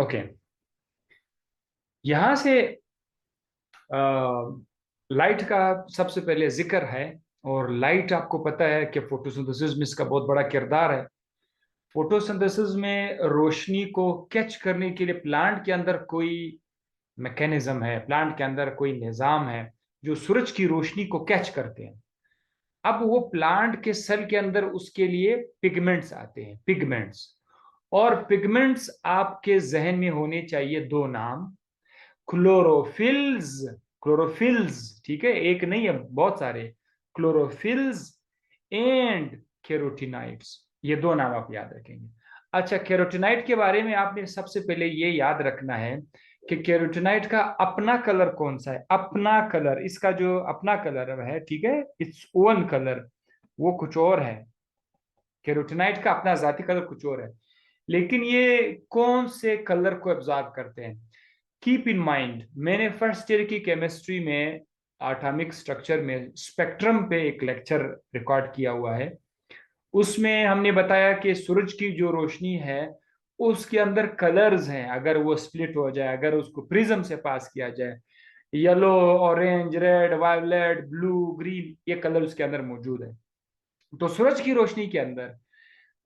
Okay, यहां से light का सबसे पहले जिक्र है। और लाइट आपको पता है कि फोटोसिंथेसिस में इसका बहुत बड़ा किरदार है। फोटोसिंथेसिस में रोशनी को कैच करने के लिए प्लांट के अंदर कोई मैकेनिज्म है, प्लांट के अंदर कोई निजाम है जो सूरज की रोशनी को कैच करते हैं। अब वो प्लांट के सेल के अंदर उसके लिए पिगमेंट्स आते हैं, पिगमेंट्स। और पिगमेंट्स आपके जहन में होने चाहिए दो नाम, क्लोरोफिल्स। क्लोरोफिल्स, ठीक है, एक नहीं है, बहुत सारे। क्लोरोफिल्स एंड कैरोटीनाइड्स, ये दो नाम आप याद रखेंगे। अच्छा, कैरोटीनाइड के बारे में आपने सबसे पहले ये याद रखना है कि कैरोटीनाइड का अपना कलर कौन सा है। अपना कलर, इसका जो अपना कलर है, ठीक है, इट्स ओन कलर, वो कुछ और है। कैरोटीनाइड का अपना जाती कलर कुछ और है। लेकिन ये कौन से कलर को एब्जॉर्ब करते हैं? कीप इन माइंड, मैंने फर्स्ट ईयर की केमिस्ट्री में एटॉमिक स्ट्रक्चर में स्पेक्ट्रम पे एक लेक्चर रिकॉर्ड किया हुआ है। उसमें हमने बताया कि सूरज की जो रोशनी है उसके अंदर कलर्स हैं। अगर वो स्प्लिट हो जाए, अगर उसको प्रिज्म से पास किया जाए, yellow, orange, red, violet, blue, green, ये कलर उसके अंदर मौजूद है। तो सूरज की रोशनी के अंदर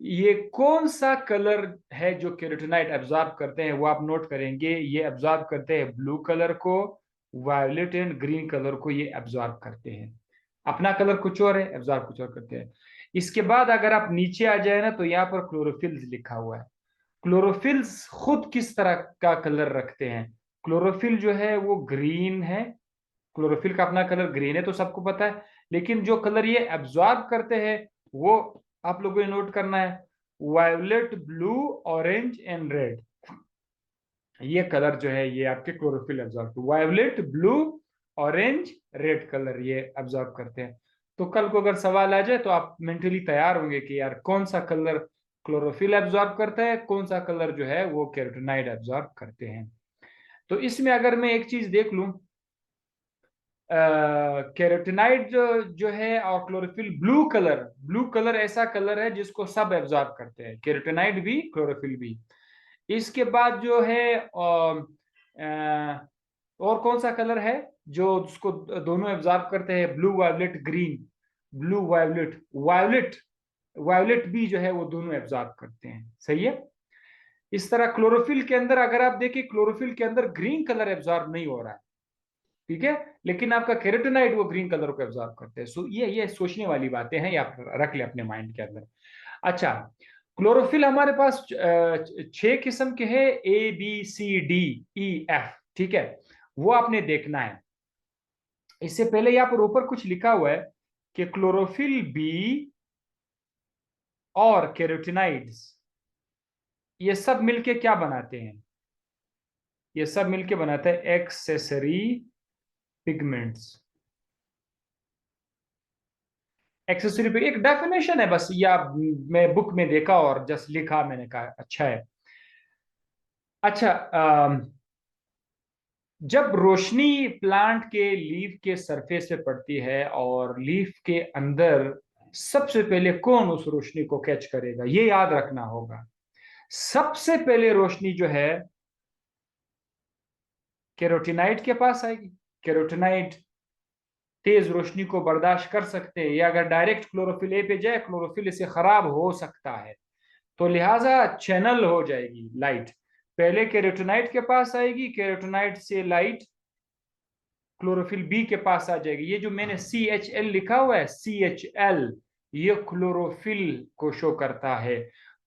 ये कौन सा कलर है जो कैरोटीनाइड एब्जॉर्ब करते हैं, वो आप नोट करेंगे। ये एब्जॉर्ब करते हैं ब्लू कलर को, वायलेट एंड ग्रीन कलर को ये एब्जॉर्ब करते हैं। अपना कलर कुछ और है, एब्जॉर्ब कुछ और करते हैं। इसके बाद अगर आप नीचे आ जाए ना, तो यहाँ पर क्लोरोफिल्स लिखा हुआ है। क्लोरोफिल्स खुद किस तरह का कलर रखते हैं? क्लोरोफिल जो है वो ग्रीन है। क्लोरोफिल का अपना कलर ग्रीन है, तो सबको पता है। लेकिन जो कलर ये एब्जॉर्ब करते हैं वो आप लोगों ने नोट करना है, violet, blue, orange and red. ये कलर जो है ये आपके chlorophyll absorb, violet, blue, orange, red colour ये एब्जॉर्ब करते हैं। तो कल को अगर सवाल आ जाए तो आप मेंटली तैयार होंगे कि यार कौन सा कलर क्लोरोफिल एब्जॉर्ब करता है, कौन सा कलर जो है वो कैरोटीनाइड एब्जॉर्ब करते हैं। तो इसमें अगर मैं एक चीज देख लूं, कैरोटीनाइड जो है और chlorophyll, blue colour, blue colour ऐसा कलर है जिसको सब एब्जॉर्ब करते हैं, कैरोटीनाइड भी, क्लोरोफिल भी। इसके बाद जो है और कौन सा कलर है जो उसको दोनों एब्जॉर्ब करते हैं? Blue, violet, green. Blue, violet, violet, violet भी जो है वो दोनों एब्जॉर्ब करते हैं, सही है। इस तरह क्लोरोफिल के अंदर अगर आप देखें, क्लोरोफिल के अंदर ग्रीन कलर एब्जॉर्ब नहीं हो रहा है, ठीक है, लेकिन आपका कैरोटीनाइड वो ग्रीन कलर को एब्जॉर्ब करते हैं। सो ये सोचने वाली बातें हैं, ये आप रख ले अपने माइंड के अंदर। अच्छा, क्लोरोफिल हमारे पास 6 किस्म के हैं, A B C D E F, ठीक है, वो आपने देखना है। इससे पहले यहाँ पर ऊपर कुछ लिखा हुआ है कि क्लोरोफिल बी और कैरोटीनाइड्स ये सब मिलके क्या बनाते हैं? ये सब मिलके बनाते हैं एक्सेसरी पिगमेंट्स। एक्सेसरी पे एक डेफिनेशन है बस, या मैं बुक में देखा और जस्ट लिखा, मैंने कहा अच्छा है। अच्छा, जब रोशनी प्लांट के लीफ के सरफेस पे पड़ती है और लीफ के अंदर, सबसे पहले कौन उस रोशनी को कैच करेगा? ये याद रखना होगा। सबसे पहले रोशनी जो है कैरोटीनाइड के पास आएगी। कैरोटीनाइड तेज रोशनी को बर्दाश्त कर सकते हैं, या अगर डायरेक्ट क्लोरोफिल ए पे जाए, क्लोरोफिल इसे खराब हो सकता है, तो लिहाजा चैनल हो जाएगी लाइट। पहले कैरोटीनाइड के पास आएगी, कैरोटीनाइड से लाइट क्लोरोफिल बी के पास आ जाएगी। ये जो मैंने CHL लिखा हुआ है, CHL, ये क्लोरोफिल को शो करता है।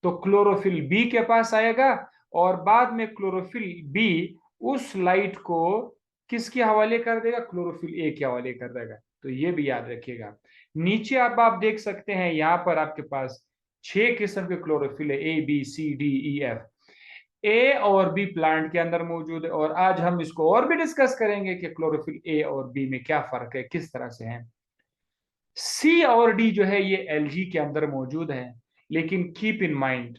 तो क्लोरोफिल बी के पास आएगा और बाद में क्लोरोफिल बी उस लाइट को किसके हवाले कर देगा? क्लोरोफिल ए के हवाले कर देगा। तो ये भी याद रखिएगा। नीचे आप देख सकते हैं, यहां पर आपके पास 6 किस्म के क्लोरोफिल है, ABCDEF। ए और बी प्लांट के अंदर मौजूद है, और आज हम इसको और भी डिस्कस करेंगे कि क्लोरोफिल ए और बी में क्या फर्क है, किस तरह से है। सी और डी जो है ये एलजी के अंदर मौजूद है। लेकिन कीप इन माइंड,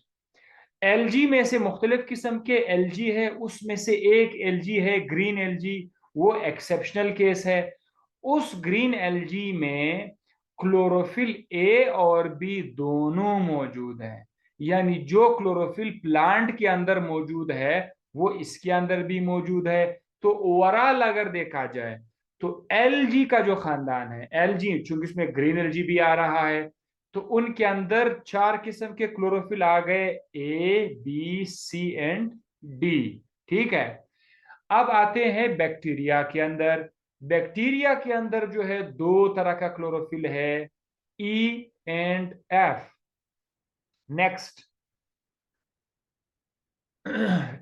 एलजी में से मुख्तलिफ किस्म के एलजी है, उसमें से एक एलजी है ग्रीन एलजी, वो एक्सेप्शनल केस है। उस ग्रीन एलजी में क्लोरोफिल ए और बी दोनों मौजूद है। यानी जो क्लोरोफिल प्लांट के अंदर मौजूद है वो इसके अंदर भी मौजूद है। तो ओवरऑल अगर देखा जाए तो एलजी का जो खानदान है, एलजी चूंकि इसमें ग्रीन एलजी भी आ रहा है, तो उनके अंदर 4 किस्म के क्लोरोफिल आ गए, A B C and D. ठीक है। अब आते हैं बैक्टीरिया के अंदर। बैक्टीरिया के अंदर जो है 2 तरह का क्लोरोफिल है, ई एंड एफ। नेक्स्ट,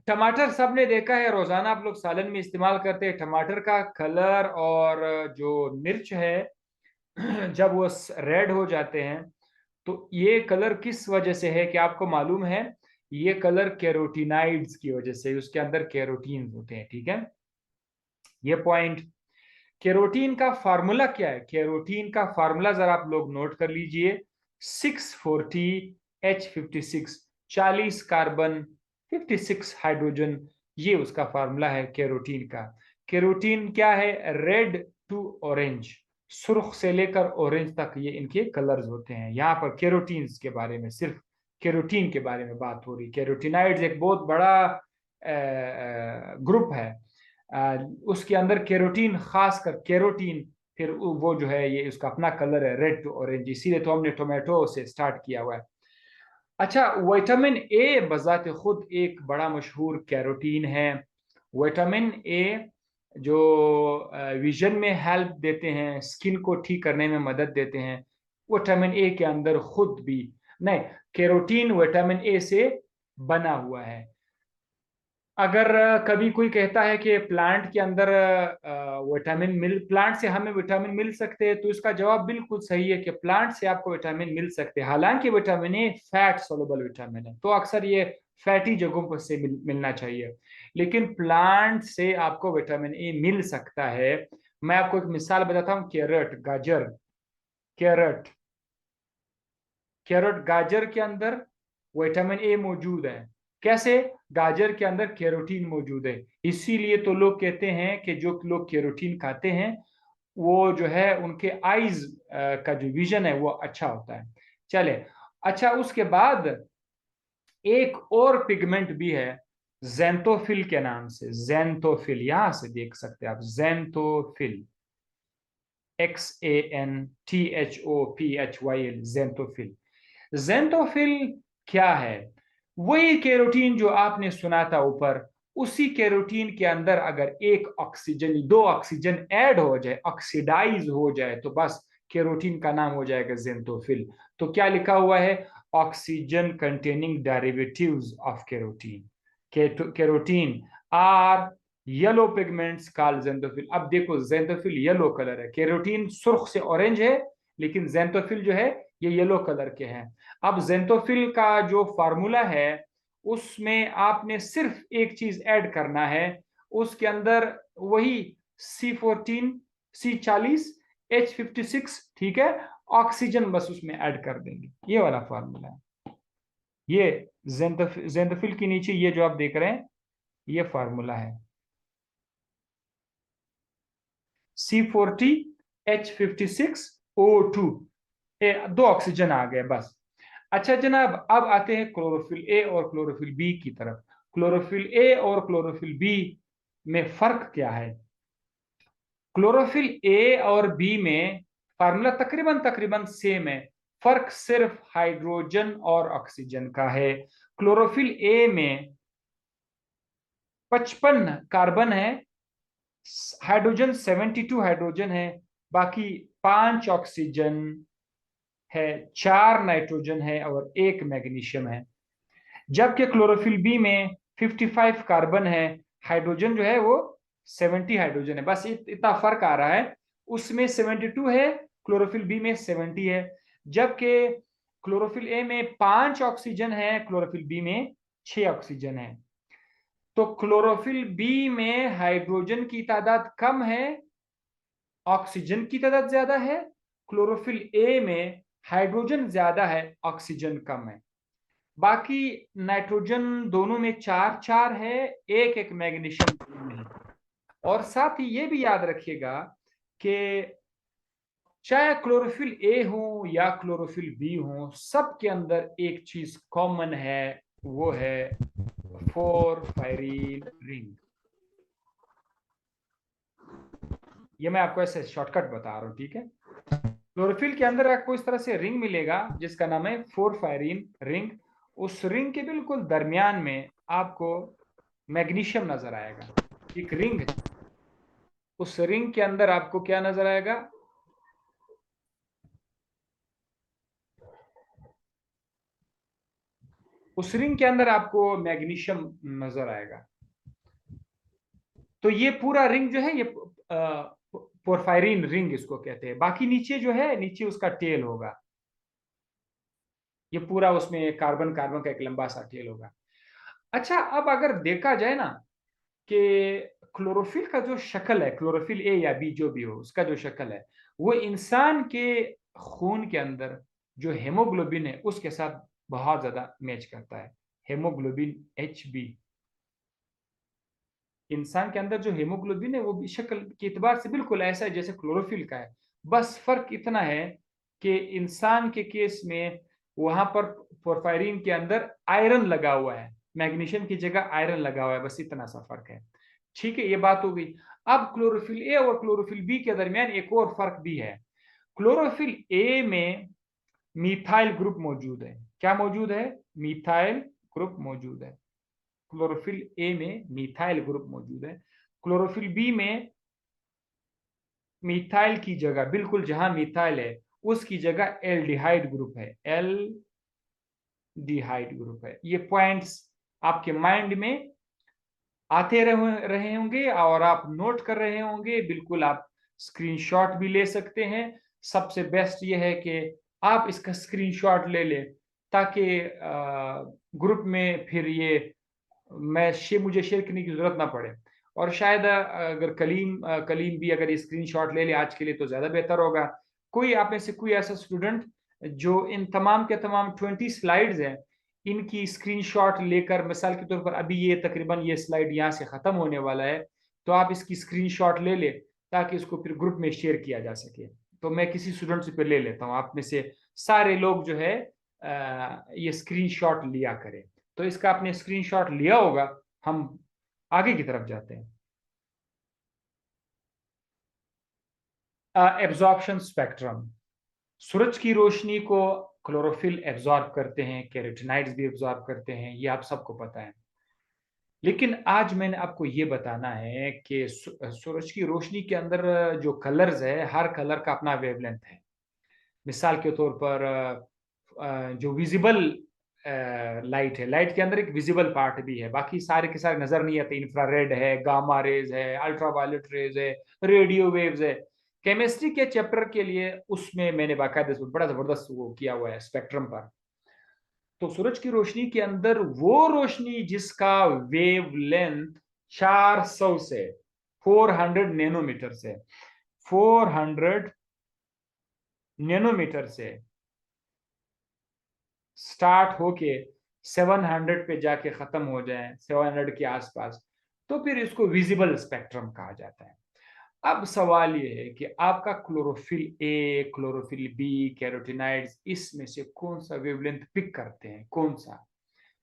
टमाटर सबने देखा है, रोजाना आप लोग सालन में इस्तेमाल करते हैं। टमाटर का कलर और जो मिर्च है जब वो रेड हो जाते हैं, तो ये कलर किस वजह से है कि आपको मालूम है? ये कलर कैरोटीनाइड्स की वजह से, उसके अंदर कैरोटीन होते हैं। ठीक है, ये पॉइंट। कैरोटीन का फार्मूला क्या है? कैरोटीन का फार्मूला जरा आप लोग नोट कर लीजिए, 640H56, 40 कार्बन 56 हाइड्रोजन, ये उसका फार्मूला है कैरोटीन का। कैरोटीन क्या है? रेड टू ऑरेंज, सुर्ख से लेकर ऑरेंज तक ये इनके कलर्स होते हैं। यहाँ पर कैरोटीन्स के बारे में, सिर्फ कैरोटीन के बारे में बात हो रही। कैरोटीनाइड्स एक बहुत बड़ा ग्रुप है, उसके अंदर कैरोटीन, खासकर कैरोटीन, फिर वो जो है ये उसका अपना कलर है रेड टू ऑरेंज, इसीलिए तो हमने टोमेटो से स्टार्ट किया हुआ है। अच्छा, विटामिन ए बजाते खुद एक बड़ा मशहूर कैरोटीन है। विटामिन ए जो विजन में हेल्प देते हैं, स्किन को ठीक करने में मदद देते हैं, विटामिन ए के अंदर खुद भी नहीं, कैरोटीन विटामिन ए से बना हुआ है। अगर कभी कोई कहता है कि प्लांट के अंदर प्लांट से हमें विटामिन मिल सकते हैं, तो इसका जवाब बिल्कुल सही है कि प्लांट से आपको विटामिन मिल सकते हैं। हालांकि vitamin A fat soluble vitamin है, तो अक्सर ये फैटी जगहों पर से मिलना चाहिए, लेकिन प्लांट से आपको विटामिन ए मिल सकता है। मैं आपको एक मिसाल बताता हूँ, कैरेट, गाजर, कैरेट, कैरेट गाजर के अंदर विटामिन ए मौजूद है। कैसे? गाजर के अंदर कैरोटीन मौजूद है। इसीलिए तो लोग कहते हैं कि जो लोग कैरोटीन खाते हैं वो जो है उनके आईज का जो विजन है वो अच्छा होता है। चले, अच्छा, उसके बाद एक और पिगमेंट भी है जेंथोफिल के नाम से। जेंथोफिल, यहां से देख सकते हैं आप, जेंथोफिल, XANTHOPHYL, जेंथोफिल। जेंथोफिल क्या है? वही कैरोटीन जो आपने सुना था ऊपर, उसी कैरोटीन के अंदर अगर एक ऑक्सीजन, 2 ऑक्सीजन ऐड हो जाए, ऑक्सीडाइज हो जाए, तो बस कैरोटीन का नाम हो जाएगा जेंथोफिल। तो क्या लिखा हुआ है? Oxygen containing derivatives of carotene, carotene are yellow pigments called xanthophyll. अब देखो, जेंथोफिल येलो कलर है, कैरोटीन सुर्ख से ऑरेंज है, लेकिन जेंथोफिल जो है ये येलो कलर के हैं। अब जेंथोफिल का जो फार्मूला है, उसमें आपने सिर्फ एक चीज ऐड करना है, उसके अंदर वही C40H56, ठीक है, ऑक्सीजन बस उसमें ऐड कर देंगे, ये वाला फार्मूला है। ये जेंथोफिल के नीचे ये जो आप देख रहे हैं, ये फार्मूला है, C40H56O2, 2 ऑक्सीजन आ गए बस। अच्छा जनाब, अब आते हैं क्लोरोफिल ए और क्लोरोफिल बी की तरफ। क्लोरोफिल ए और क्लोरोफिल बी में फर्क क्या है? क्लोरोफिल ए और बी में फार्मूला तकरीबन तकरीबन सेम है, फर्क सिर्फ हाइड्रोजन और ऑक्सीजन का है। क्लोरोफिल ए में 55 कार्बन है, हाइड्रोजन 72 हाइड्रोजन है, बाकी 5 ऑक्सीजन है, 4 नाइट्रोजन है और 1 मैग्नीशियम है। जबकि क्लोरोफिल बी में 55 कार्बन है, हाइड्रोजन जो है वो 70 हाइड्रोजन है, बस इतना फर्क आ रहा है। उसमें 72 है, क्लोरोफिल बी में 70 है। जबकि क्लोरोफिल ए में 5 ऑक्सीजन है, क्लोरोफिल बी में 6 ऑक्सीजन है। तो क्लोरोफिल बी में हाइड्रोजन की तादाद कम है, ऑक्सीजन की तादाद ज्यादा है। क्लोरोफिल ए में हाइड्रोजन ज्यादा है, ऑक्सीजन कम है। बाकी नाइट्रोजन दोनों में 4-4 है, एक एक मैग्नीशियम है। और साथ ही ये भी याद रखिएगा कि चाहे क्लोरोफिल ए हो या क्लोरोफिल बी हो, सबके अंदर एक चीज कॉमन है, वो है पोरफायरिन रिंग। ये मैं आपको ऐसे शॉर्टकट बता रहा हूं, ठीक है। क्लोरोफिल के अंदर आपको इस तरह से रिंग मिलेगा जिसका नाम है पोरफायरिन रिंग। उस रिंग के बिल्कुल दरमियान में आपको मैग्नीशियम नजर आएगा, एक रिंग है। उस रिंग के अंदर आपको क्या नजर आएगा? उस रिंग के अंदर आपको मैग्नीशियम नजर आएगा। तो ये पूरा रिंग जो है ये पोरफायरिन रिंग इसको कहते हैं। बाकी नीचे जो है, नीचे उसका टेल होगा। ये पूरा उसमें कार्बन कार्बन का एक लंबा सा टेल होगा। अच्छा, अब अगर देखा जाए ना कि क्लोरोफिल का जो शक्ल है, क्लोरोफिल ए या बी जो भी हो, उसका जो शक्ल है वो इंसान के खून के अंदर जो हेमोग्लोबिन है उसके साथ बहुत ज्यादा मैच करता है। हेमोग्लोबिन HB, इंसान के अंदर जो हेमोग्लोबिन है वो भी शक्ल के एतबार से बिल्कुल ऐसा है जैसे क्लोरोफिल का है। बस फर्क इतना है कि इंसान के केस में वहां पर पोरफायरिन के अंदर आयरन लगा हुआ है, मैग्नीशियम की जगह आयरन लगा हुआ है, बस इतना सा फर्क है। ठीक है, ये बात हो गई। अब क्लोरोफिल ए और क्लोरोफिल बी के दरमियान एक और फर्क भी है। क्लोरोफिल ए में मिथाइल ग्रुप मौजूद है। क्या मौजूद है? मिथाइल ग्रुप मौजूद है। क्लोरोफिल ए में मिथाइल ग्रुप मौजूद है। क्लोरोफिल बी में मिथाइल की जगह, बिल्कुल जहां मिथाइल है उसकी जगह एल्डिहाइड ग्रुप है, एल्डिहाइड ग्रुप है। ये पॉइंट्स आपके माइंड में आते रहे होंगे और आप नोट कर रहे होंगे। बिल्कुल आप स्क्रीनशॉट भी ले सकते हैं। सबसे बेस्ट ये है कि आप इसका स्क्रीनशॉट ले लें ताकि ग्रुप में फिर ये मुझे शेयर करने की जरूरत ना पड़े। और शायद अगर कलीम भी अगर ये स्क्रीनशॉट ले ले आज के लिए तो ज्यादा बेहतर होगा। कोई आप में से कोई ऐसा स्टूडेंट जो इन तमाम के तमाम 20 स्लाइड्स हैं इनकी स्क्रीनशॉट लेकर, मिसाल के तौर पर अभी ये तकरीबन ये स्लाइड यहाँ से खत्म होने वाला है, तो आप इसकी स्क्रीनशॉट ले ले ताकि इसको फिर ग्रुप में शेयर किया जा सके। तो मैं किसी स्टूडेंट से फिर ले लेता हूँ, आप में से सारे लोग जो है ये स्क्रीनशॉट लिया करें। तो इसका आपने स्क्रीनशॉट लिया होगा। हम आगे की तरफ जाते हैं। Absorption spectrum. सूरज की रोशनी को क्लोरोफिल एब्जॉर्ब करते हैं, कैरोटीनॉइड्स भी एब्जॉर्ब करते हैं, ये आप सबको पता है। लेकिन आज मैंने आपको ये बताना है कि सूरज की रोशनी के अंदर जो कलर्स है, हर कलर का अपना वेवलेंथ है। मिसाल के तौर पर जो विजिबल लाइट है, लाइट के अंदर एक विजिबल पार्ट भी है, बाकी सारे के सारे नजर नहीं आते। इंफ्रारेड है, गामा रेज है, अल्ट्रावायलेट रेज है, रेडियो वेव्स है। केमिस्ट्री के चैप्टर के लिए उसमें मैंने बाकायदा बड़ा जबरदस्त वो किया हुआ है स्पेक्ट्रम पर। तो सूरज की रोशनी के अंदर वो रोशनी जिसका वेवलेंथ 400 से 400 नैनोमीटर से 400 नैनोमीटर से स्टार्ट होके 700 पे जाके खत्म हो जाए, 700 के आसपास, तो फिर इसको विजिबल स्पेक्ट्रम कहा जाता है। अब सवाल ये है कि आपका chlorophyll A, chlorophyll B, carotenoids, इसमें से कौन सा वेवलेंथ पिक करते हैं, कौन सा?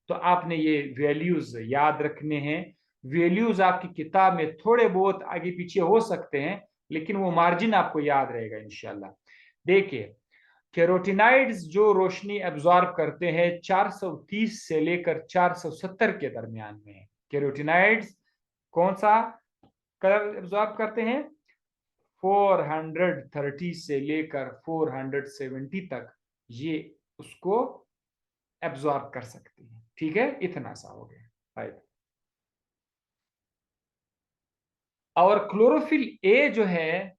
तो आपने ये वैल्यूज याद रखने हैं। वैल्यूज आपकी किताब में थोड़े बहुत आगे पीछे हो सकते हैं लेकिन वो मार्जिन आपको याद रहेगा इंशाल्लाह। देखिए, कैरोटीनॉइड्स जो रोशनी एब्जॉर्ब करते हैं 430 से लेकर 470 के दरमियान में है। कैरोटीनॉइड्स कौन सा कलर एब्जॉर्ब करते हैं? 430 से लेकर 470 तक ये उसको एब्जॉर्ब कर सकती है। ठीक है, इतना सा हो गया। राइट। और क्लोरोफिल ए जो है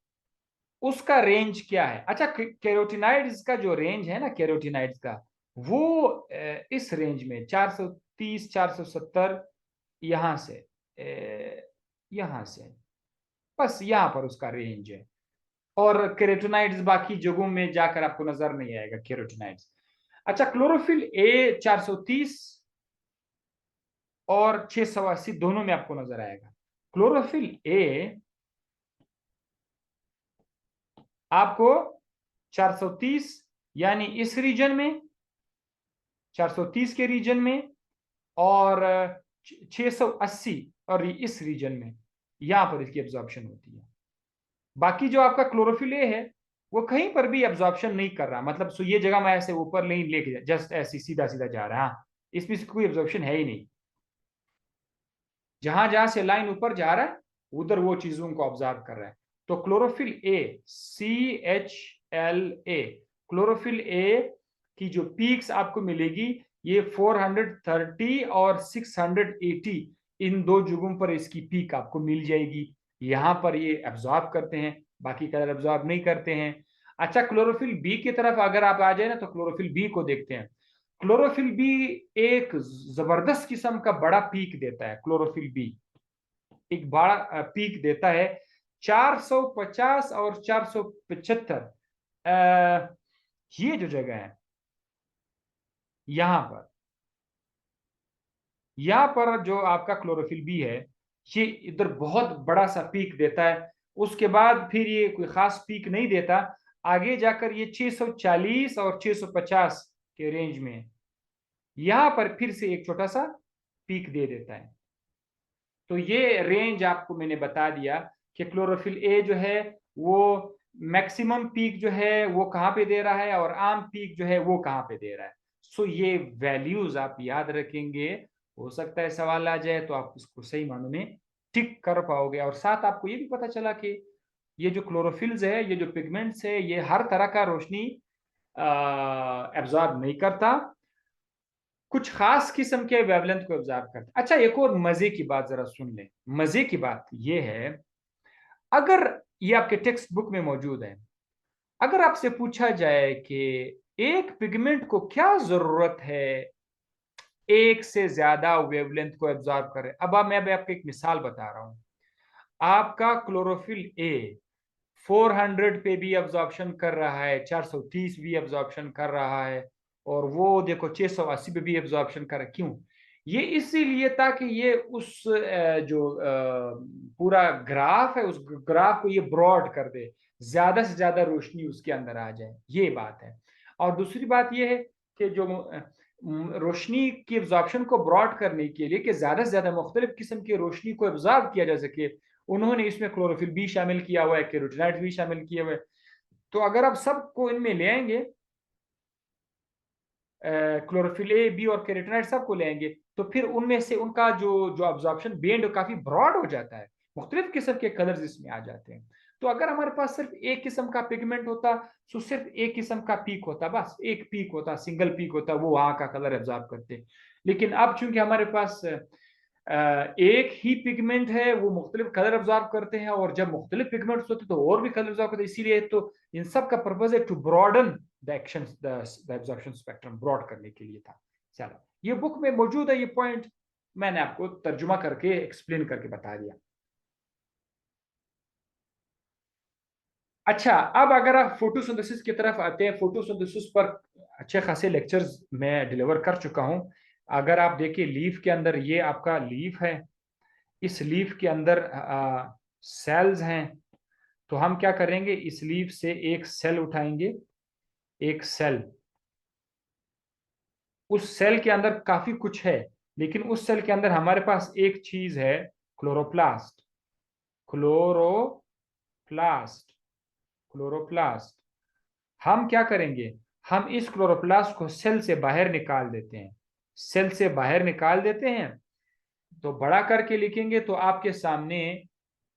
उसका रेंज क्या है? अच्छा, कैरोटीनॉइड्स का जो रेंज है ना, कैरोटीनॉइड्स का वो इस रेंज में 430 470, यहां से यहां से बस यहां पर उसका रेंज है। और कैरोटीनॉइड्स बाकी जगहों में जाकर आपको नजर नहीं आएगा कैरोटीनॉइड्स। अच्छा, क्लोरोफिल ए 430 और 680 दोनों में आपको नजर आएगा। क्लोरोफिल ए आपको 430 यानी इस रीजन में, 430 के रीजन में, और 680 और इस रीजन में यहां पर इसकी एब्जॉर्प्शन होती है। बाकी जो आपका क्लोरोफिल ए है वो कहीं पर भी एब्जॉर्प्शन नहीं कर रहा, मतलब सो ये जगह मैं ऐसे ऊपर नहीं लेके जस्ट ऐसी सीधा सीधा जा रहा है, हाँ, इसमें कोई एब्जॉर्प्शन है ही नहीं। जहां जहां से लाइन ऊपर जा रहा है उधर वो चीजों को ऑब्जर्व कर रहा है। तो chlorophyll A, CHLA, chlorophyll A की जो पीक्स आपको मिलेगी ये 430 और 680, इन दो जगहों पर इसकी पीक आपको मिल जाएगी। यहां पर ये एब्जॉर्ब करते हैं, बाकी कलर एब्जॉर्ब नहीं करते हैं। अच्छा, क्लोरोफिल बी की तरफ अगर आप आ जाए ना तो क्लोरोफिल बी को देखते हैं। क्लोरोफिल बी एक जबरदस्त किस्म का बड़ा पीक देता है। क्लोरोफिल बी एक बड़ा पीक देता है, 450 और 475, ये जो जगह है यहां पर जो आपका क्लोरोफिल बी है ये इधर बहुत बड़ा सा पीक देता है। उसके बाद फिर ये कोई खास पीक नहीं देता, आगे जाकर ये 640 और 650 के रेंज में यहां पर फिर से एक छोटा सा पीक दे देता है। तो ये रेंज आपको मैंने बता दिया कि क्लोरोफिल ए जो है वो मैक्सिमम पीक जो है वो कहाँ पे दे रहा है और आम पीक जो है वो कहाँ पे दे रहा है। सो ये वैल्यूज आप याद रखेंगे, हो सकता है सवाल आ जाए तो आप उसको सही मानों में टिक कर पाओगे। और साथ आपको ये भी पता चला कि ये जो क्लोरोफिल्स है, ये जो पिगमेंट्स है, ये हर तरह का रोशनी एब्जॉर्ब नहीं करता, कुछ खास किस्म के वेवलेंथ को ऑब्जर्व करता। अच्छा, एक और मजे की बात जरा सुन लें। मजे की बात यह है, अगर ये आपके टेक्स्ट बुक में मौजूद है, अगर आपसे पूछा जाए कि एक पिगमेंट को क्या जरूरत है एक से ज्यादा वेवलेंथ को एब्जॉर्ब करे, अब मैं आपको एक मिसाल बता रहा हूं। आपका क्लोरोफिल ए 400 पे भी एब्जॉर्प्शन कर रहा है, 430 भी एब्जॉर्प्शन कर रहा है, और वो देखो 680 पे भी एब्जॉर्प्शन कर रहा है। क्यों? ये इसीलिए ताकि ये उस जो पूरा ग्राफ है उस ग्राफ को ये ब्रॉड कर दे, ज्यादा से ज्यादा रोशनी उसके अंदर आ जाए, ये बात है। और दूसरी बात ये है कि जो रोशनी की एब्जॉर्प्शन को ब्रॉड करने के लिए कि ज्यादा से ज्यादा मुख्तलिफ किस्म की रोशनी को एब्जॉर्ब किया जा सके, उन्होंने इसमें क्लोरोफिल भी शामिल किया हुआ है, कैरोटीनॉइड्स भी शामिल किए हुए हैं। तो अगर आप सबको इनमें ले आएंगे, क्लोरोफिल ए, बी और कैरोटीनॉइड सबको ले आएंगे, तो फिर उनमें से उनका जो जो अब्जॉर्प्शन बैंड काफी ब्रॉड हो जाता है, मुख्तलिफ किस्म के कलर्स इसमें आ जाते हैं। तो अगर हमारे पास सिर्फ एक किस्म का पिगमेंट होता तो सिर्फ एक किस्म का पीक होता, बस एक पीक होता, सिंगल पीक होता, वो वहां का कलर एब्जॉर्ब करते। लेकिन अब चूंकि हमारे पास एक ही पिगमेंट है, वो मुख्तलिफ कलर ऑब्जॉर्व करते हैं, और जब मुख्तलिफ पिगमेंट्स होते हैं तो और भी कलर ऑब्जॉर्व करते हैं। इसीलिए तो इन सब का पर्पज है to broaden the action, the absorption spectrum, broad करने के लिए था। चलो, ये बुक में मौजूद है, ये पॉइंट मैंने आपको तर्जुमा करके एक्सप्लेन करके बता दिया। अच्छा, अब अगर आप फोटोसिंथेसिस की तरफ आते हैं, फोटोसिंथेसिस पर अच्छे खासे लेक्चर्स मैं डिलीवर कर चुका हूं। अगर आप देखिए लीफ के अंदर, ये आपका लीफ है, इस लीफ के अंदर सेल्स हैं। तो हम क्या करेंगे, इस लीफ से एक सेल उठाएंगे, एक सेल, उस सेल के अंदर काफी कुछ है, लेकिन उस सेल के अंदर हमारे पास एक चीज है, क्लोरोप्लास्ट। Chloroplast, chloroplast. हम क्या करेंगे, हम इस क्लोरोप्लास्ट को सेल से बाहर निकाल देते हैं, सेल से बाहर निकाल देते हैं। तो बड़ा करके लिखेंगे तो आपके सामने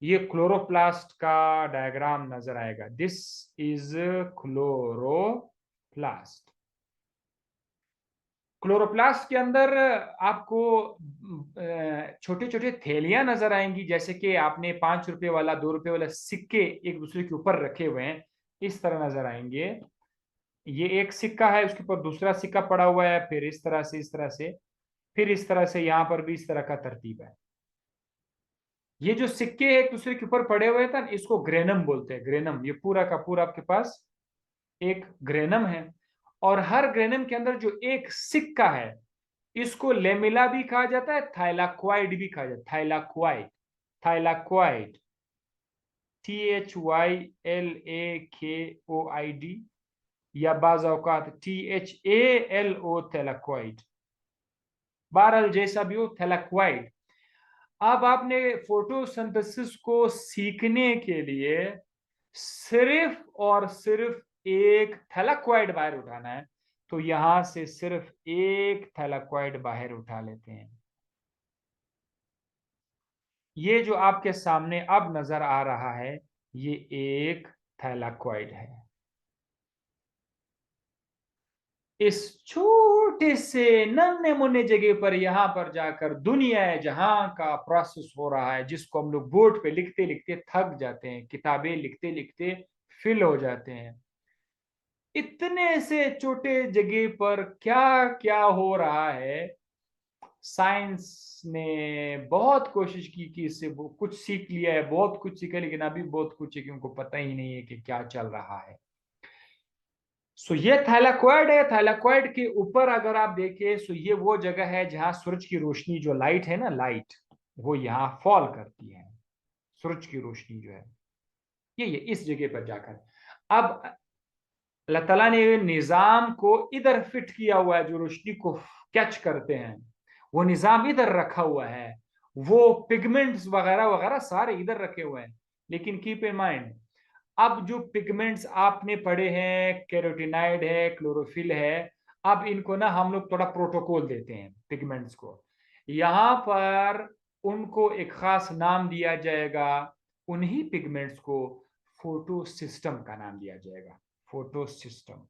ये क्लोरोप्लास्ट का डायग्राम नजर आएगा। This is chloroplast. क्लोरोप्लास्ट के अंदर आपको छोटे छोटे थैलियां नजर आएंगी, जैसे कि आपने 5 रुपए वाला, 2 रुपए वाला सिक्के एक दूसरे के ऊपर रखे हुए हैं, इस तरह नजर आएंगे। ये एक सिक्का है, उसके ऊपर दूसरा सिक्का पड़ा हुआ है, फिर इस तरह से, इस तरह से, फिर इस तरह से, यहां पर भी इस तरह का तरतीब है। ये जो सिक्के एक दूसरे के ऊपर पड़े हुए थे, इसको ग्रेनम बोलते हैं, ग्रेनम। ये पूरा का पूरा आपके पास एक ग्रेनम है। और हर ग्रेनम के अंदर जो एक सिक्का है, इसको लेमिला भी कहा जाता है, थाइलाक्वाइड भी कहा जाता है, थाइलाक्वाइड, थाइलाक्वाइड, THYLAKOID, या बाज औकात THALO, थैलाक्वाइड। बहरहाल जैसा भी हो, थैलेक्वाइड। अब आपने फोटोसिंथेसिस को सीखने के लिए सिर्फ और सिर्फ एक थैलेक्वाइड बाहर उठाना है, तो यहां से सिर्फ एक थैलेक्वाइड बाहर उठा लेते हैं। ये जो आपके सामने अब नजर आ रहा है, ये एक थैलेक्वाइड है। इस छोटे से नन्हे मुन्ने जगह पर यहां पर जाकर दुनिया है जहां का प्रोसेस हो रहा है, जिसको हम लोग बोर्ड पे लिखते लिखते थक जाते हैं, किताबें लिखते लिखते फिल हो जाते हैं। इतने से छोटे जगह पर क्या क्या हो रहा है, साइंस ने बहुत कोशिश की कि इससे वो कुछ सीख लिया है, बहुत कुछ सीखा, लेकिन अभी बहुत कुछ है कि उनको पता ही नहीं है कि क्या चल रहा है। सो ये थैलेक्वाइड है। थैलेक्वाइड के ऊपर अगर आप देखें, सो ये वो जगह है जहां सूरज की रोशनी, जो लाइट है ना, लाइट वो यहाँ फॉल करती है। सूरज की रोशनी जो है ये इस जगह पर जाकर, अब अल्लाह ताला ने निजाम को इधर फिट किया हुआ है, जो रोशनी को कैच करते हैं वो निजाम इधर रखा हुआ है। वो पिगमेंट्स वगैरह वगैरह सारे इधर रखे हुए हैं। लेकिन कीप इन माइंड, अब जो पिगमेंट्स आपने पढ़े हैं, कैरोटीनाइड है, क्लोरोफिल है, अब इनको ना हम लोग थोड़ा प्रोटोकॉल देते हैं पिगमेंट्स को। यहां पर उनको एक खास नाम दिया जाएगा, उन्हीं पिगमेंट्स को फोटो सिस्टम का नाम दिया जाएगा। फोटो सिस्टम,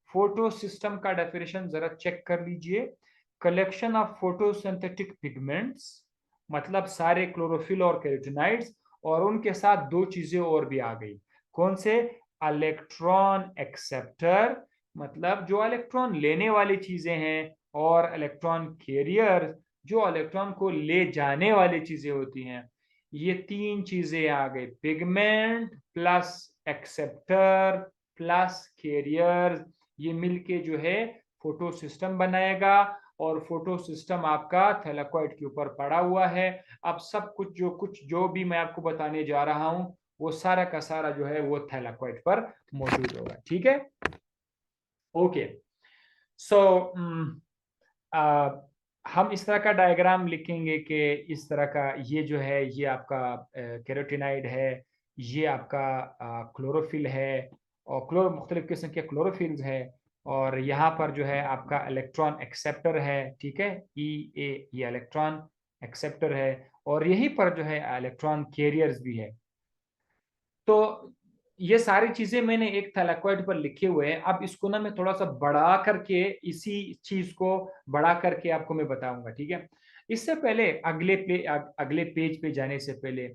फोटो सिस्टम का डेफिनेशन जरा चेक कर लीजिए। कलेक्शन ऑफ फोटोसिंथेटिक पिगमेंट्स, मतलब सारे क्लोरोफिल और कैरोटीनाइड्स, और उनके साथ दो चीजें और भी आ गई। कौन से? इलेक्ट्रॉन एक्सेप्टर, मतलब जो इलेक्ट्रॉन लेने वाली चीजें हैं, और इलेक्ट्रॉन कैरियर, जो इलेक्ट्रॉन को ले जाने वाली चीजें होती हैं। ये तीन चीजें आ गई, pigment plus acceptor plus carrier, ये मिलके जो है फोटो सिस्टम बनाएगा। और फोटो सिस्टम आपका थैलेक्वाइड के ऊपर पड़ा हुआ है। अब सब कुछ जो भी मैं आपको बताने जा रहा हूं, वो सारा का सारा जो है वो थैलेक्वाइड पर मौजूद होगा। ठीक है, ओके। सो हम इस तरह का डायग्राम लिखेंगे कि इस तरह का, ये जो है ये आपका कैरोटीनाइड है, ये आपका क्लोरोफिल है, और मुख्तलिफ किस्म के क्लोरोफिल्स है, और यहाँ पर जो है आपका इलेक्ट्रॉन एक्सेप्टर है। ठीक है, ई ए, ये इलेक्ट्रॉन एक्सेप्टर है, और यहीं पर जो है इलेक्ट्रॉन कैरियर्स भी है। तो ये सारी चीजें मैंने एक थैलेक्वाइड पर लिखे हुए हैं। अब इसको ना मैं थोड़ा सा बड़ा करके, इसी चीज को बड़ा करके आपको मैं बताऊंगा। ठीक है, इससे पहले अगले पेज पे जाने से पहले,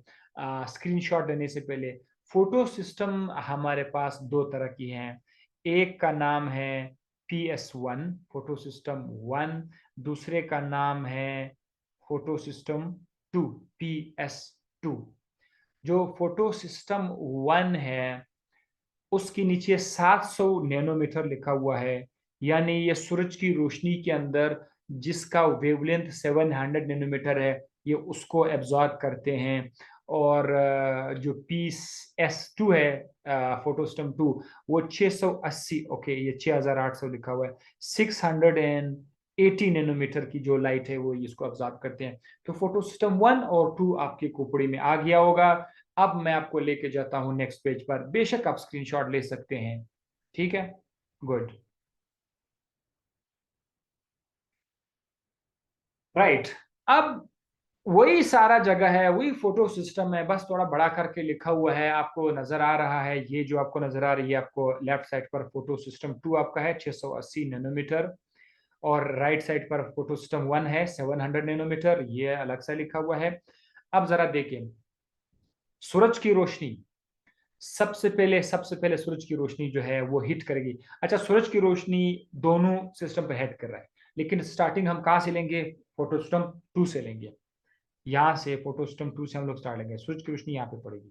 स्क्रीनशॉट लेने से पहले, फोटो सिस्टम हमारे पास दो तरह की हैं। एक का नाम है PS1, फोटो सिस्टम 1। दूसरे का नाम है फोटो सिस्टम 2, PS2। जो फोटो सिस्टम 1 है, उसके नीचे 700 नैनोमीटर लिखा हुआ है, यानी ये सूरज की रोशनी के अंदर जिसका वेवलेंथ 700 नैनोमीटर है, ये उसको एब्जॉर्ब करते हैं। और जो PS2 है, फोटो सिस्टम 2, वो 680, ओके ये 6800 लिखा हुआ है, 680 नैनोमीटर की जो लाइट है वो इसको ऑब्जॉर्व करते हैं। तो फोटो सिस्टम 1 और 2 आपकी खोपड़ी में आ गया होगा। अब मैं आपको लेके जाता हूं नेक्स्ट पेज पर, बेशक आप स्क्रीनशॉट ले सकते हैं। ठीक है, गुड, राइट। अब वही सारा जगह है, वही फोटो सिस्टम है, बस थोड़ा बड़ा करके लिखा हुआ है, आपको नजर आ रहा है। ये जो आपको नजर आ रही है, आपको लेफ्ट साइड पर फोटो सिस्टम 2 आपका है 680 नैनोमीटर, और राइट साइड पर फोटो सिस्टम 1 है 700 नैनोमीटर, ये अलग से लिखा हुआ है। अब जरा देखिए, सूरज की रोशनी, सबसे पहले सूरज की रोशनी जो है वो हिट करेगी। अच्छा, सूरज की रोशनी दोनों सिस्टम पे हिट कर रहा है, लेकिन स्टार्टिंग हम कहाँ से लेंगे? फोटो सिस्टम 2 से लेंगे। यहाँ से फोटो सिस्टम 2 से हम लोग स्टार्ट लेंगे, सूरज की रोशनी यहाँ पे पड़ेगी।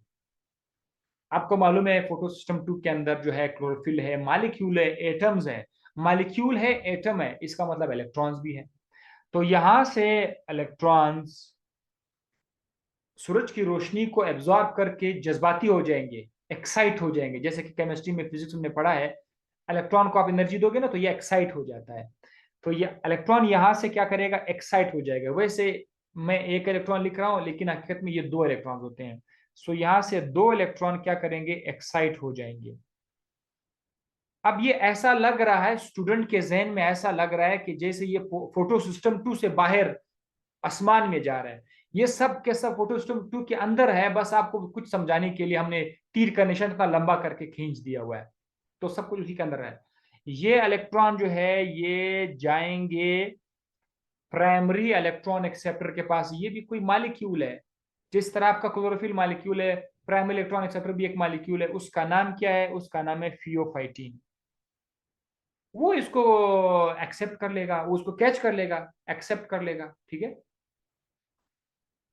आपको मालूम है फोटो सिस्टम 2 के अंदर जो है क्लोरोफिल है, मालिक्यूल है, एटम्स है। मालिक्यूल है, एटम है, इसका मतलब इलेक्ट्रॉन्स भी है। तो यहां से इलेक्ट्रॉन्स सूरज की रोशनी को एब्जॉर्ब करके जज्बाती हो जाएंगे, एक्साइट हो जाएंगे। जैसे कि केमिस्ट्री में, फिजिक्स में पढ़ा है, इलेक्ट्रॉन को आप एनर्जी दोगे ना तो ये एक्साइट हो जाता है। तो ये इलेक्ट्रॉन यहां से क्या करेगा, एक्साइट हो जाएगा। वैसे मैं एक इलेक्ट्रॉन लिख रहा हूं, लेकिन हकीकत में ये दो इलेक्ट्रॉन होते हैं। सो यहां से दो इलेक्ट्रॉन क्या करेंगे, एक्साइट हो जाएंगे। अब ये ऐसा लग रहा है, स्टूडेंट के जहन में ऐसा लग रहा है कि जैसे ये फोटो सिस्टम 2 से बाहर आसमान में जा रहा है। ये सब के सब फोटो सिस्टम 2 के अंदर है, बस आपको कुछ समझाने के लिए हमने तीर का निशान इतना लंबा करके खींच दिया हुआ है। तो सब कुछ उसी के अंदर है। ये इलेक्ट्रॉन जो है ये जाएंगे प्राइमरी इलेक्ट्रॉन एक्सेप्टर के पास। ये भी कोई मालिक्यूल है, जिस तरह आपका क्लोरोफिल मालिक्यूल है, प्राइमरी इलेक्ट्रॉन एक्सेप्टर भी एक मालिक्यूल है। उसका नाम क्या है, उसका नाम है फियोफाइटिन। वो इसको एक्सेप्ट कर लेगा, वो उसको कैच कर लेगा, एक्सेप्ट कर लेगा, ठीक है।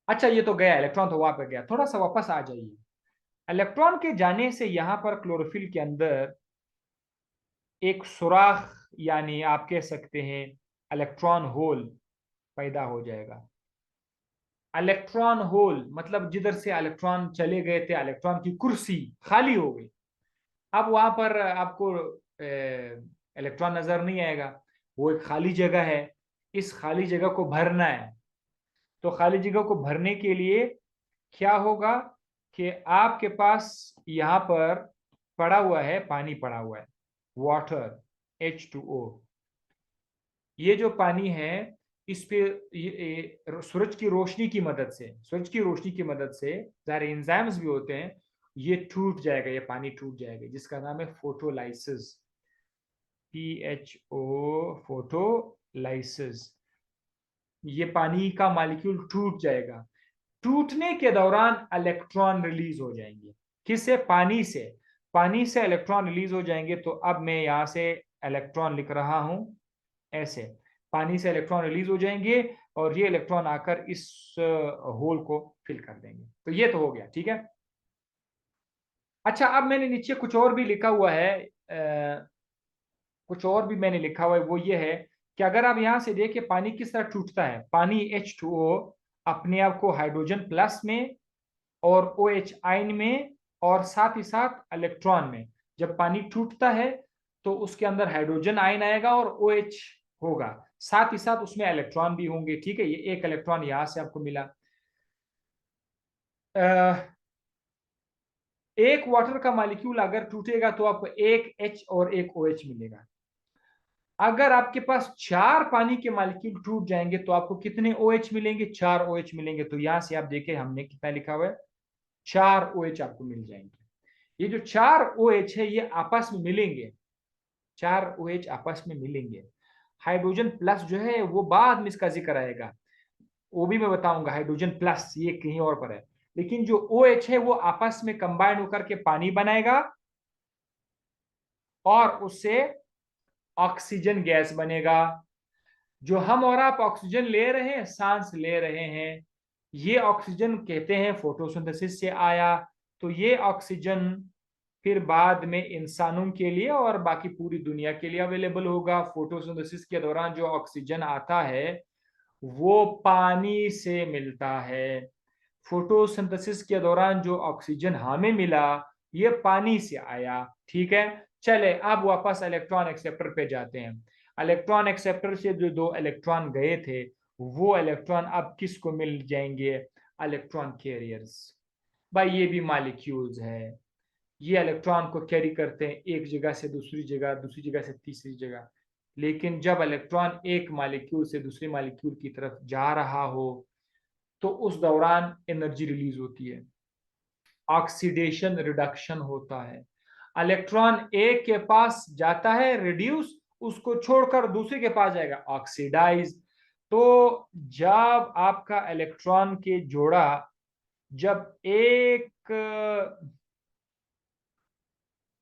अच्छा, ये तो गया इलेक्ट्रॉन, तो वहां पे गया। थोड़ा सा वापस आ जाइए। इलेक्ट्रॉन के जाने से यहां पर क्लोरोफिल के अंदर एक सुराख, यानी आप कह सकते हैं इलेक्ट्रॉन होल पैदा हो जाएगा। इलेक्ट्रॉन होल मतलब जिधर से इलेक्ट्रॉन चले गए थे, इलेक्ट्रॉन की कुर्सी खाली हो गई। अब वहां पर आपको इलेक्ट्रॉन नजर नहीं आएगा, वो एक खाली जगह है। इस खाली जगह को भरना है। तो खाली जगह को भरने के लिए क्या होगा कि आपके पास यहां पर पड़ा हुआ है, पानी पड़ा हुआ है, वाटर, H2O। ये जो पानी है, इस पे सूरज की रोशनी की मदद से, सूरज की रोशनी की मदद से सारे एंजाइम्स भी होते हैं, ये टूट जाएगा, ये पानी टूट जाएगा, जिसका नाम है फोटोलाइसिस। PHO, photolysis. ये पानी का मॉलिक्यूल टूट जाएगा। टूटने के दौरान इलेक्ट्रॉन रिलीज हो जाएंगे। किससे, पानी से। पानी से इलेक्ट्रॉन रिलीज हो जाएंगे। तो अब मैं यहां से इलेक्ट्रॉन लिख रहा हूं ऐसे। पानी से इलेक्ट्रॉन रिलीज हो जाएंगे और ये इलेक्ट्रॉन आकर इस होल को फिल कर देंगे। तो ये तो हो गया, ठीक है। अच्छा, अब मैंने नीचे कुछ और भी लिखा हुआ है, कुछ और भी मैंने लिखा हुआ है। वो ये है कि अगर आप यहां से देखिए पानी किस तरह टूटता है। पानी H2O अपने आप को हाइड्रोजन प्लस में और OH आयन में और साथ ही साथ इलेक्ट्रॉन में, जब पानी टूटता है तो उसके अंदर हाइड्रोजन आयन आएगा और OH होगा, साथ ही साथ उसमें इलेक्ट्रॉन भी होंगे, ठीक है। ये एक इलेक्ट्रॉन यहां से आपको मिला। एक वाटर का मॉलिक्यूल अगर टूटेगा तो आपको एक H और एक OH मिलेगा। अगर आपके पास 4 पानी के मॉलिक्यूल टूट जाएंगे तो आपको कितने OH मिलेंगे, 4 OH मिलेंगे। तो यहां से आप देखें हमने कितना लिखा हुआ है, 4 OH आपको मिल जाएंगे। ये जो 4 OH है ये आपस में मिलेंगे, 4 OH आपस में मिलेंगे। हाइड्रोजन प्लस जो है वो बाद में इसका जिक्र आएगा, वो भी मैं बताऊंगा। हाइड्रोजन प्लस ये कहीं और पर है, लेकिन जो OH है वो आपस में कंबाइन होकर के पानी बनाएगा और उससे ऑक्सीजन गैस बनेगा। जो हम और आप ऑक्सीजन ले रहे हैं, सांस ले रहे हैं, ये ऑक्सीजन कहते हैं फोटोसिंथेसिस से आया। तो ये ऑक्सीजन फिर बाद में इंसानों के लिए और बाकी पूरी दुनिया के लिए अवेलेबल होगा। फोटोसिंथेसिस के दौरान जो ऑक्सीजन आता है वो पानी से मिलता है। फोटोसिंथेसिस के दौरान जो ऑक्सीजन हमें मिला ये पानी से आया, ठीक है। चले अब वापस इलेक्ट्रॉन एक्सेप्टर पे जाते हैं। इलेक्ट्रॉन एक्सेप्टर से जो दो इलेक्ट्रॉन गए थे, वो इलेक्ट्रॉन अब किसको मिल जाएंगे, इलेक्ट्रॉन कैरियर्स। भाई ये भी मॉलिक्यूल्स है, ये इलेक्ट्रॉन को कैरी करते हैं एक जगह से दूसरी जगह, दूसरी जगह से तीसरी जगह। लेकिन जब इलेक्ट्रॉन एक मॉलिक्यूल से दूसरे मॉलिक्यूल की तरफ जा रहा हो तो उस दौरान एनर्जी रिलीज होती है, ऑक्सीडेशन रिडक्शन होता है। इलेक्ट्रॉन एक के पास जाता है रिड्यूस, उसको छोड़कर दूसरे के पास जाएगा ऑक्सीडाइज। तो जब आपका इलेक्ट्रॉन के जोड़ा, जब एक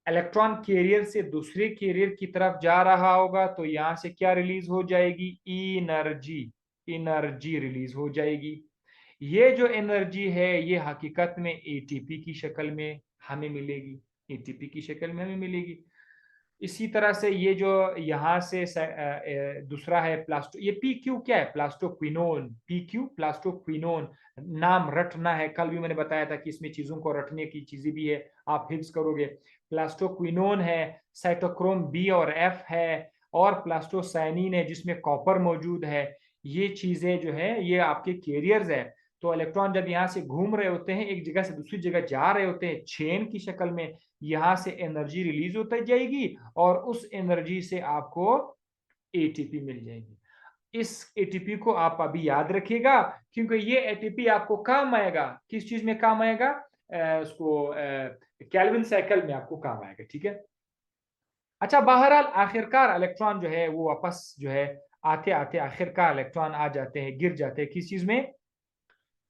इलेक्ट्रॉन कैरियर से दूसरे कैरियर की तरफ जा रहा होगा तो यहां से क्या रिलीज हो जाएगी, एनर्जी, एनर्जी रिलीज हो जाएगी। ये जो एनर्जी है ये हकीकत में ATP की शक्ल में हमें मिलेगी, ATP की शक्ल में हमें मिलेगी। इसी तरह से ये जो यहाँ से दूसरा है प्लास्टो, ये PQ क्या है, प्लास्टोक्विनोन। PQ प्लास्टोक्विनोन, नाम रटना है। कल भी मैंने बताया था कि इसमें चीजों को रटने की चीजें भी है, आप हिफ्ज करोगे। प्लास्टोक्विनोन है, साइटोक्रोम B और F है, और प्लास्टोसाइनिन है जिसमें कॉपर मौजूद है। ये चीजें जो है ये आपके कैरियर्स है। तो इलेक्ट्रॉन जब यहाँ से घूम रहे होते हैं, एक जगह से दूसरी जगह जा रहे होते हैं चेन की शक्ल में, यहाँ से एनर्जी रिलीज होती जाएगी और उस एनर्जी से आपको एटीपी मिल जाएगी। इस एटीपी को आप अभी याद रखिएगा, क्योंकि ये एटीपी आपको काम आएगा। किस चीज में काम आएगा? उसको केल्विन साइकिल में आपको काम आएगा। ठीक है। अच्छा, बहरहाल आखिरकार इलेक्ट्रॉन जो है वो वापस जो है आते आते आखिरकार इलेक्ट्रॉन आ जाते हैं, गिर जाते हैं किस चीज में?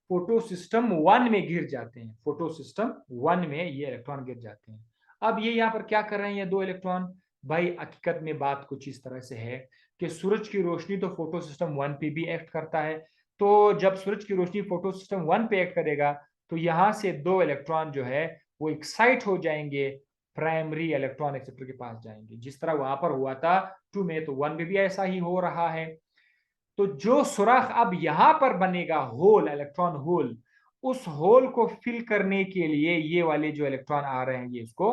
फोटो सिस्टम 1 में गिर जाते हैं। फोटो सिस्टम 1 में ये इलेक्ट्रॉन गिर जाते हैं। अब ये यहाँ पर क्या कर रहे हैं ये दो इलेक्ट्रॉन? भाई हकीकत में बात कुछ इस तरह से है कि सूरज की रोशनी तो फोटो सिस्टम 1 पे भी एक्ट करता है। तो जब सूरज की रोशनी फोटो सिस्टम 1 पे एक्ट करेगा तो यहाँ से दो इलेक्ट्रॉन जो है वो एक्साइट हो जाएंगे, प्राइमरी इलेक्ट्रॉन एक्सेप्टर के पास जाएंगे। जिस तरह वहां पर हुआ था 2 में, तो 1 में भी ऐसा ही हो रहा है। तो जो सुराख अब यहां पर बनेगा, होल, इलेक्ट्रॉन होल, उस होल को फिल करने के लिए ये वाले जो इलेक्ट्रॉन आ रहे हैं ये इसको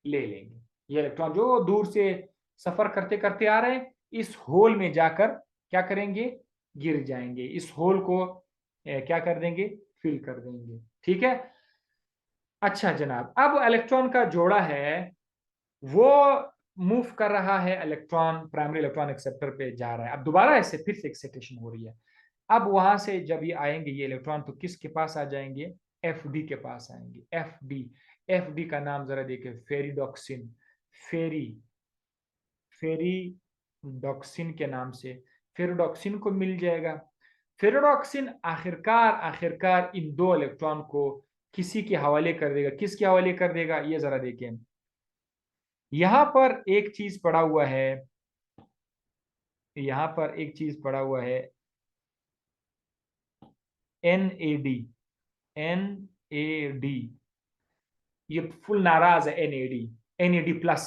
ले लेंगे। ये इलेक्ट्रॉन जो दूर से सफर करते करते आ रहे हैं, इस होल में जाकर क्या करेंगे? गिर जाएंगे। इस होल को क्या कर देंगे? फिल कर देंगे। ठीक है। अच्छा जनाब, अब इलेक्ट्रॉन का जोड़ा है वो मूव कर रहा है, इलेक्ट्रॉन प्राइमरी इलेक्ट्रॉन एक्सेप्टर पे जा रहा है। अब दोबारा ऐसे फिर से एक्साइटेशन हो रही है। अब वहां से जब ये आएंगे ये इलेक्ट्रॉन तो किसके पास आ जाएंगे? एफ डी के पास आएंगे। एफ डी, एफ डी का नाम जरा देखिए, फेरिडॉक्सिन। फेरी फेरिडॉक्सिन के नाम से फेरिडॉक्सिन को मिल जाएगा। फेरिडॉक्सिन आखिरकार आखिरकार इन दो इलेक्ट्रॉन को किसी के हवाले कर देगा। किसके हवाले कर देगा ये जरा देखें। यहां पर एक चीज पड़ा हुआ है, यहां पर एक चीज पड़ा हुआ है, N A D. N A D, ये फुल नाराज है। N A D, N A D plus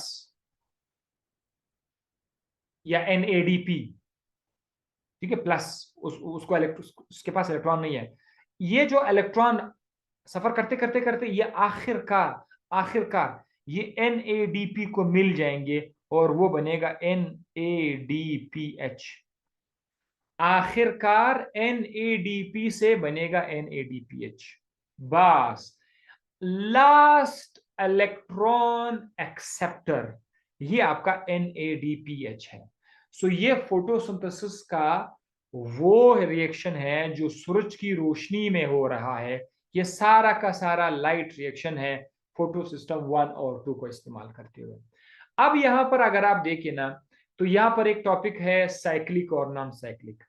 या एन ए डी पी। ठीक है, प्लस। उसको उसके पास इलेक्ट्रॉन नहीं है। ये जो इलेक्ट्रॉन सफर करते करते करते ये आखिरकार आखिरकार ये एन ए डी पी को मिल जाएंगे और वो बनेगा N A D P H. आखिरकार NADP से बनेगा NADPH। बस, लास्ट इलेक्ट्रॉन एक्सेप्टर ये आपका NADPH है। सो ये फोटोसिंथेसिस का वो रिएक्शन है जो सूरज की रोशनी में हो रहा है। ये सारा का सारा लाइट रिएक्शन है फोटो सिस्टम 1 और 2 को इस्तेमाल करते हुए। अब यहां पर अगर आप देखें ना तो यहां पर एक टॉपिक है साइक्लिक और नॉन साइक्लिक।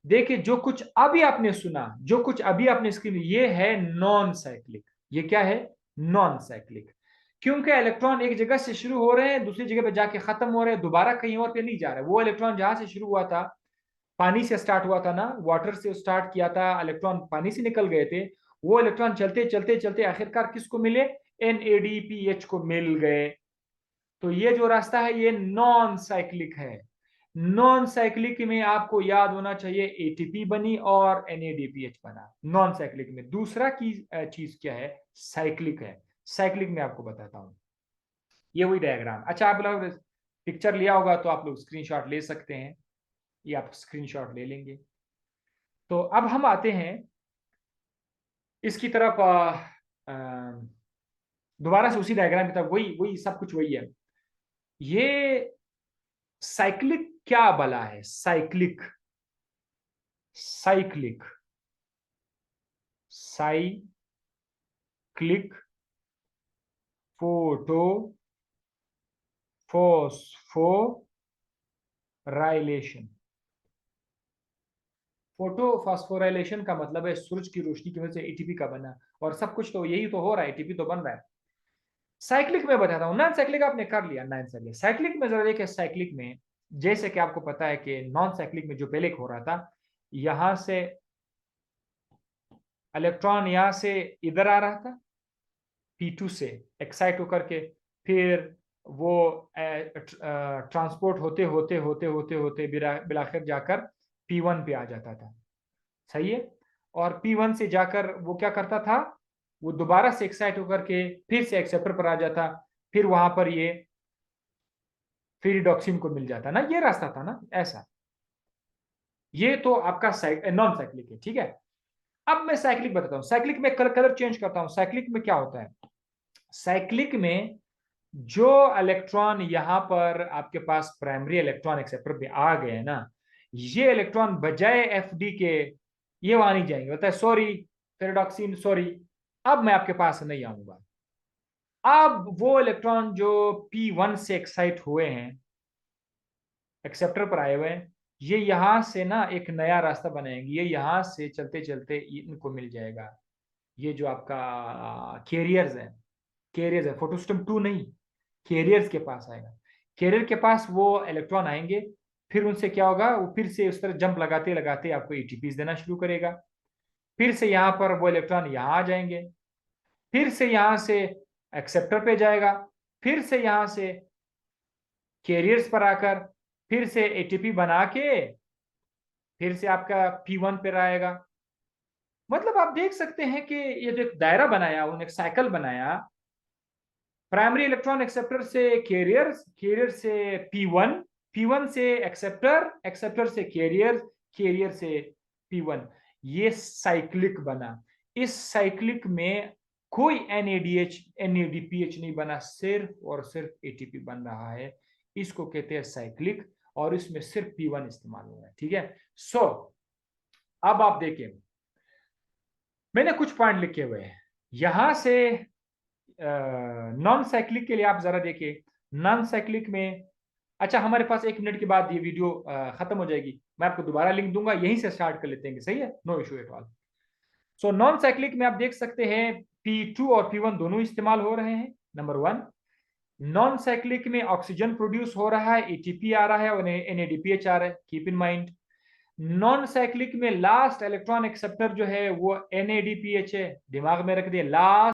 देखिए जो कुछ अभी आपने सुना, जो कुछ अभी आपने स्क्रीन, ये है नॉन साइक्लिक। ये क्या है? Non cyclic. क्योंकि इलेक्ट्रॉन एक जगह से शुरू हो रहे हैं दूसरी जगह पे जाके खत्म हो रहे हैं, दोबारा कहीं और पे नहीं जा रहे। वो इलेक्ट्रॉन जहां से शुरू हुआ था, पानी से स्टार्ट हुआ था ना, वाटर से स्टार्ट किया था, इलेक्ट्रॉन पानी से निकल गए थे, वो इलेक्ट्रॉन चलते चलते चलते आखिरकार किसको मिले? NADPH को मिल गए। तो ये जो रास्ता है ये नॉन साइक्लिक है। नॉन साइक्लिक में आपको याद होना चाहिए एटीपी बनी और NADPH बना। नॉन साइक्लिक में दूसरा की चीज क्या है? साइक्लिक है। साइक्लिक में आपको बताता हूं, ये वही डायग्राम। अच्छा, आप लोग पिक्चर लिया होगा तो आप लोग स्क्रीनशॉट ले सकते हैं, ये आप स्क्रीनशॉट ले लेंगे। तो अब हम आते हैं इसकी तरफ, दोबारा से उसी डायग्राम की तरफ। वही वही सब कुछ वही है। ये साइक्लिक क्या बला है? Cyclic, cyclic, cyclic photo phosphorylation. Photo phosphorylation का मतलब है सूरज की रोशनी की वजह से एटीपी का बना, और सब कुछ तो यही तो हो रहा है, एटीपी तो बन रहा है। साइक्लिक में बताता हूँ, नॉन साइक्लिक आपने कर लिया, नॉन साइक्लिक। साइक्लिक में जरा देखिए, साइक्लिक में जैसे कि आपको पता है कि नॉन साइक्लिक में जो पहले हो रहा था, यहां से इलेक्ट्रॉन यहां से इधर आ रहा था P2 से एक्साइट होकर के, फिर वो ट्रांसपोर्ट होते होते होते होते होते बिलाखिर जाकर P1 पे आ जाता था। सही है। और P1 से जाकर वो क्या करता था? वो दोबारा से एक्साइट होकर के फिर से एक्सेप्टर पर आ जाता, फिर वहां पर ये फिर रिडॉक्सिन को मिल जाता ना, ये रास्ता था ना ऐसा। ये तो आपका नॉन साइक्लिक है, ठीक है। अब मैं साइक्लिक बताता हूं। साइक्लिक में कलर चेंज करता हूं। साइक्लिक में क्या होता है, साइक्लिक में जो इलेक्ट्रॉन यहां पर आपके पास प्राइमरी इलेक्ट्रॉन एक्सेप्टर पे आ गए ना, ये इलेक्ट्रॉन बजाय एफडी के ये वहां नहीं जाएंगे, होता है सॉरी फेरेडॉक्सिन सॉरी, अब मैं आपके पास नहीं आऊंगा। अब वो इलेक्ट्रॉन जो P1 से एक्साइट हुए हैं, एक्सेप्टर पर आए हुए हैं, ये यहां से ना एक नया रास्ता बनाएंगे, ये यहां से चलते चलते इनको मिल जाएगा। ये जो आपका कैरियर्स है, कैरियर्स है, फोटोसिस्टम 2 नहीं, कैरियर्स के पास आएगा। कैरियर के पास वो इलेक्ट्रॉन आएंगे, फिर उनसे क्या होगा, वो फिर से उस तरह जंप लगाते लगाते आपको एटीपीज देना शुरू करेगा। फिर से यहाँ पर वो इलेक्ट्रॉन यहाँ आ जाएंगे, फिर से यहाँ से एक्सेप्टर पे जाएगा, फिर से यहाँ से कैरियर्स पर आकर फिर से एटीपी बना के फिर से आपका P1 पर आएगा। मतलब आप देख सकते हैं कि ये जो एक दायरा बनाया, उन्होंने एक साइकिल बनाया, प्राइमरी इलेक्ट्रॉन एक्सेप्टर से कैरियर, कैरियर से P1, P1 से एक्सेप्टर, एक्सेप्टर से कैरियर, कैरियर से P1, ये साइक्लिक बना। इस साइक्लिक में कोई NADH NADPH नहीं बना, सिर्फ और सिर्फ एटीपी बन रहा है। इसको कहते हैं साइक्लिक, और इसमें सिर्फ P1 इस्तेमाल हो रहा है, ठीक है। सो अब आप देखिए, मैंने कुछ पॉइंट लिखे हुए हैं यहां से। नॉन साइक्लिक के लिए आप जरा देखिए, नॉन साइक्लिक में, अच्छा हमारे पास 1 मिनट के बाद ये वीडियो खत्म हो जाएगी, मैं आपको दोबारा लिंक दूंगा, यहीं से स्टार्ट कर लेते हैं, सही है, no issue at all. So non cyclic में आप देख सकते हैं P2 और P1 दोनों इस्तेमाल हो रहे हैं, नंबर 1। नॉन साइक्लिक में ऑक्सीजन प्रोड्यूस हो रहा है, एटीपी आ रहा है और NADPH आ रहा है, keep in mind. Non cyclic में लास्ट इलेक्ट्रॉन एक्सेप्टर जो है वो NADPH है, दिमाग में रख दिए, लास्ट